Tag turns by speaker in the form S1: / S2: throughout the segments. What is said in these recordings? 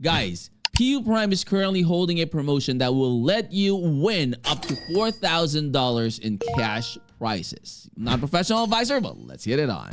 S1: Guys, Puprime is currently holding a promotion that will let you win up to $4,000 in cash prizes. Non-professional advisor, but let's get it on.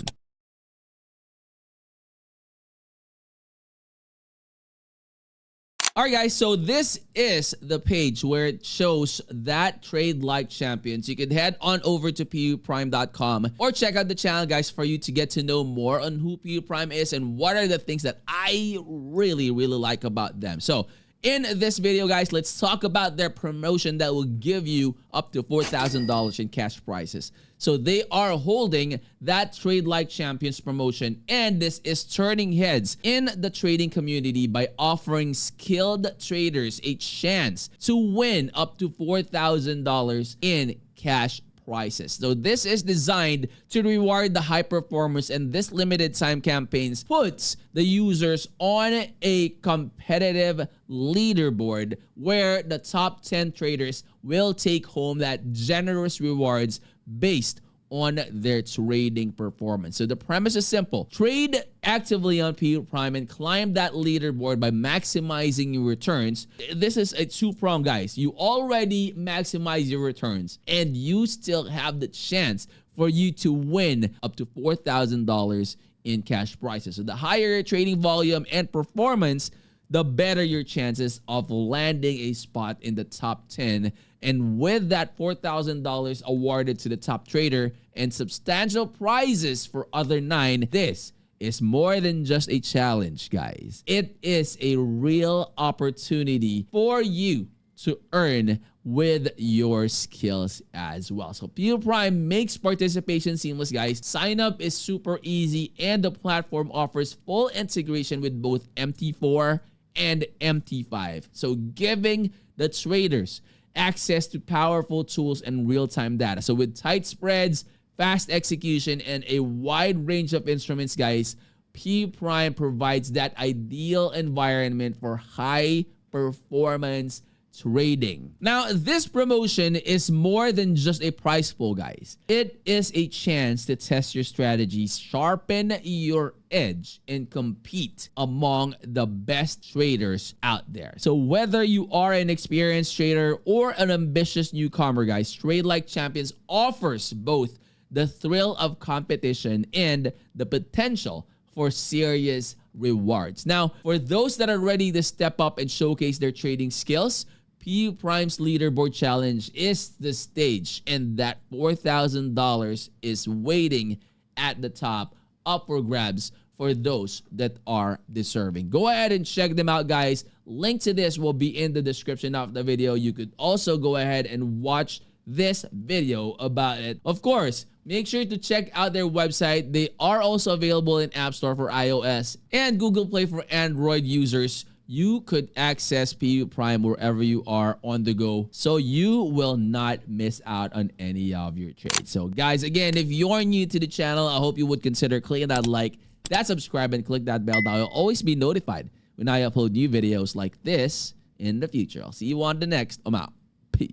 S1: Alright guys, so this is the page where it shows that trade like champions. You can head on over to puprime.com or check out the channel, guys, for you to get to know more on who Puprime is and what are the things that I really like about them. So in this video, guys, let's talk about their promotion that will give you up to $4,000 in cash prizes. So they are holding that Trade Like Champions promotion, and this is turning heads in the trading community by offering skilled traders a chance to win up to $4,000 in cash prizes. So this is designed to reward the high performers, and this limited time campaigns puts the users on a competitive leaderboard where the top 10 traders will take home that generous rewards based on their trading performance. So the premise is simple. Trade actively on Puprime and climb that leaderboard by maximizing your returns. This is a two-prong, guys. You already maximize your returns and you still have the chance for you to win up to $4,000 in cash prizes. So the higher your trading volume and performance, the better your chances of landing a spot in the top 10. And with that $4,000 awarded to the top trader and substantial prizes for other 9, this is more than just a challenge, guys. It is a real opportunity for you to earn with your skills as well. So Puprime makes participation seamless, guys. Sign up is super easy, and the platform offers full integration with both MT4 and MT5. So giving the traders access to powerful tools and real-time data. So with tight spreads, fast execution, and a wide range of instruments, guys, Puprime provides that ideal environment for high performance trading. Now, this promotion is more than just a prize pool, guys. It is a chance to test your strategies, sharpen your edge, and compete among the best traders out there. So whether you are an experienced trader or an ambitious newcomer, guys, Trade Like Champions offers both the thrill of competition and the potential for serious rewards. Now, for those that are ready to step up and showcase their trading skills, Puprime's leaderboard challenge is the stage, and that $4,000 is waiting at the top, up for grabs for those that are deserving. Go ahead and check them out, guys. Link to this will be in the description of the video. You could also go ahead and watch this video about it. Of course, make sure to check out their website. They are also available in App Store for iOS and Google Play for Android users. You could access Puprime wherever you are on the go, so you will not miss out on any of your trades. So guys, again, if you're new to the channel, I hope you would consider clicking that like, that subscribe, and click that bell. You'll always be notified when I upload new videos like this in the future. I'll see you on the next. I'm out. Peace.